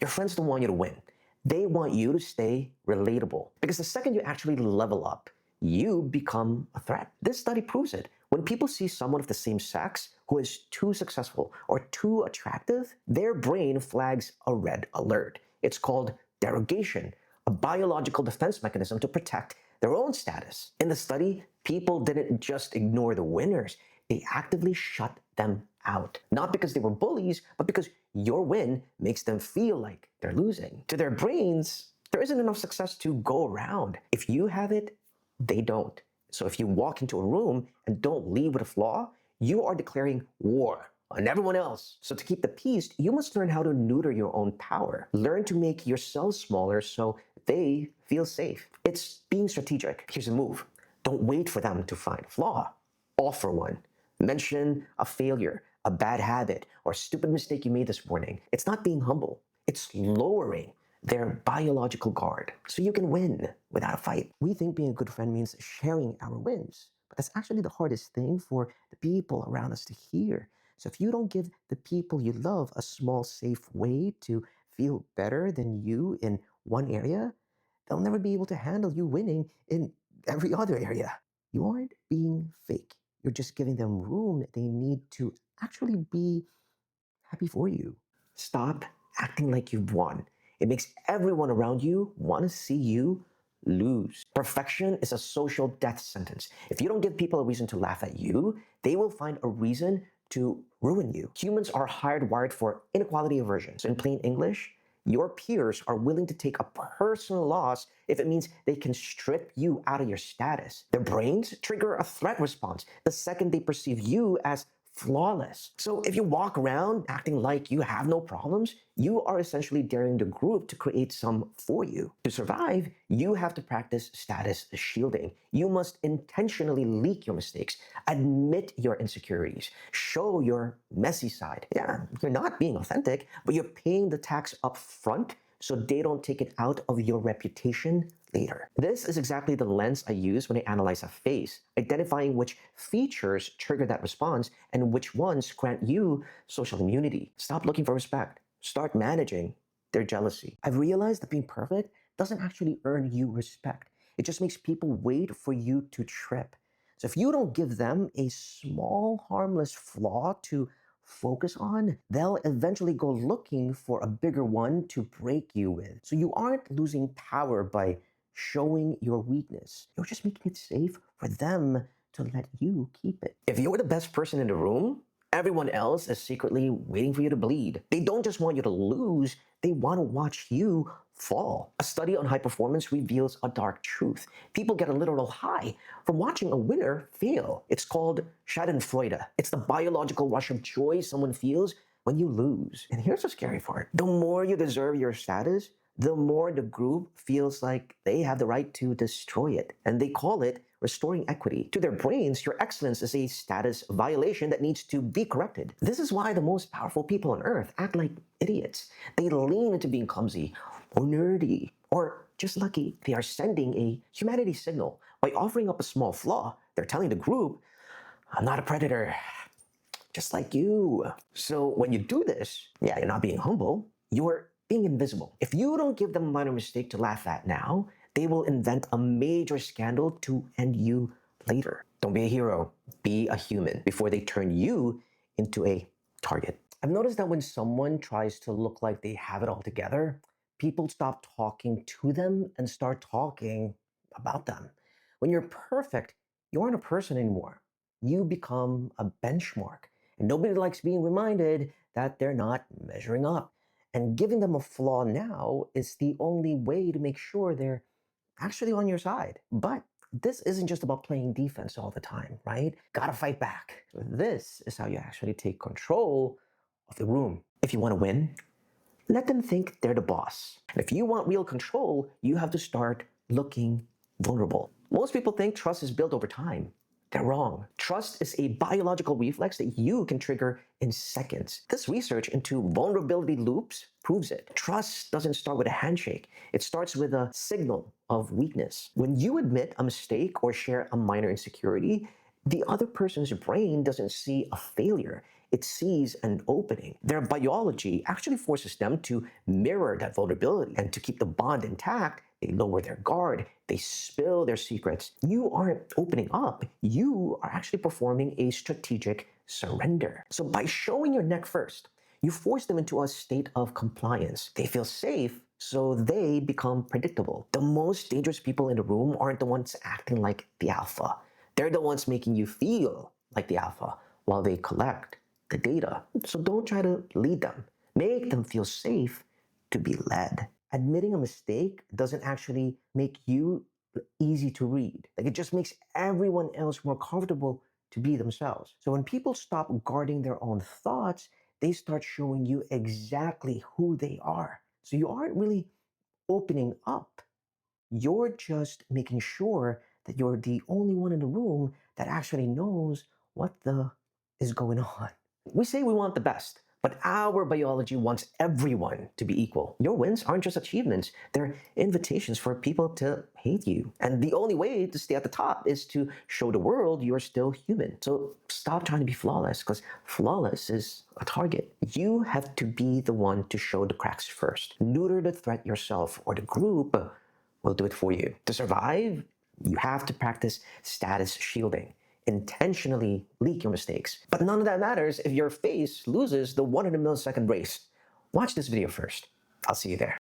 Your friends don't want you to win. They want you to stay relatable. Because the second you actually level up, you become a threat. This study proves it. When people see someone of the same sex who is too successful or too attractive, their brain flags a red alert. It's called derogation, a biological defense mechanism to protect their own status. In the study, people didn't just ignore the winners, they actively shut them out. Not because they were bullies, but because your win makes them feel like they're losing. To their brains, there isn't enough success to go around. If you have it, they don't. So if you walk into a room and don't leave with a flaw, you are declaring war on everyone else. So to keep the peace, you must learn how to neuter your own power. Learn to make yourself smaller so they feel safe. It's being strategic. Here's a move. Don't wait for them to find a flaw. Offer one. Mention a failure, a bad habit, or a stupid mistake you made this morning. It's not being humble. It's lowering their biological guard so you can win without a fight. We think being a good friend means sharing our wins, but that's actually the hardest thing for the people around us to hear. So if you don't give the people you love a small, safe way to feel better than you in one area, they'll never be able to handle you winning in every other area. You aren't being fake. You're just giving them room they need to actually be happy for you. Stop acting like you've won. It makes everyone around you want to see you lose. Perfection is a social death sentence. If you don't give people a reason to laugh at you, they will find a reason to ruin you. Humans are hardwired for inequality aversion. So in plain English, your peers are willing to take a personal loss if it means they can strip you out of your status. Their brains trigger a threat response the second they perceive you as flawless. So if you walk around acting like you have no problems, you are essentially daring the group to create some for you. To survive, you have to practice status shielding. You must intentionally leak your mistakes, admit your insecurities, show your messy side. Yeah, you're not being authentic, but you're paying the tax up front so they don't take it out of your reputation later. This is exactly the lens I use when I analyze a face, identifying which features trigger that response and which ones grant you social immunity. Stop looking for respect. Start managing their jealousy. I've realized that being perfect doesn't actually earn you respect. It just makes people wait for you to trip. So if you don't give them a small, harmless flaw to focus on, they'll eventually go looking for a bigger one to break you with. So you aren't losing power by showing your weakness. You're just making it safe for them to let you keep it. If you're the best person in the room, everyone else is secretly waiting for you to bleed. They don't just want you to lose, they want to watch you fall. A study on high performance reveals a dark truth. People get a literal high from watching a winner fail. It's called schadenfreude. It's the biological rush of joy someone feels when you lose. And here's the scary part. The more you deserve your status, the more the group feels like they have the right to destroy it. And they call it restoring equity. To their brains, your excellence is a status violation that needs to be corrected. This is why the most powerful people on earth act like idiots. They lean into being clumsy or nerdy or just lucky. They are sending a humanity signal. By offering up a small flaw, they're telling the group, I'm not a predator, just like you. So when you do this, yeah, you're not being humble, you're being invisible. If you don't give them a minor mistake to laugh at now, they will invent a major scandal to end you later. Don't be a hero, be a human before they turn you into a target. I've noticed that when someone tries to look like they have it all together, people stop talking to them and start talking about them. When you're perfect, you aren't a person anymore. You become a benchmark. And nobody likes being reminded that they're not measuring up. And giving them a flaw now is the only way to make sure they're actually on your side. But this isn't just about playing defense all the time, right? Gotta fight back. This is how you actually take control of the room. If you want to win, let them think they're the boss. And if you want real control, you have to start looking vulnerable. Most people think trust is built over time. They're wrong. Trust is a biological reflex that you can trigger in seconds. This research into vulnerability loops proves it. Trust doesn't start with a handshake. It starts with a signal of weakness. When you admit a mistake or share a minor insecurity, the other person's brain doesn't see a failure. it sees an opening. Their biology actually forces them to mirror that vulnerability, and to keep the bond intact, they lower their guard, they spill their secrets. You aren't opening up, you are actually performing a strategic surrender. So by showing your neck first, you force them into a state of compliance. They feel safe, so they become predictable. The most dangerous people in the room aren't the ones acting like the alpha. They're the ones making you feel like the alpha while they collect the data. So don't try to lead them. Make them feel safe to be led. Admitting a mistake doesn't actually make you easy to read. Like, it just makes everyone else more comfortable to be themselves. So when people stop guarding their own thoughts, they start showing you exactly who they are. So you aren't really opening up. You're just making sure that you're the only one in the room that actually knows what the is going on. We say we want the best, but our biology wants everyone to be equal. Your wins aren't just achievements, they're invitations for people to hate you. And the only way to stay at the top is to show the world you're still human. So stop trying to be flawless, because flawless is a target. You have to be the one to show the cracks first. Neuter the threat yourself, or the group will do it for you. To survive, you have to practice status shielding. Intentionally leak your mistakes. But none of that matters if your face loses the 1 in a millisecond race. Watch this video first. I'll see you there.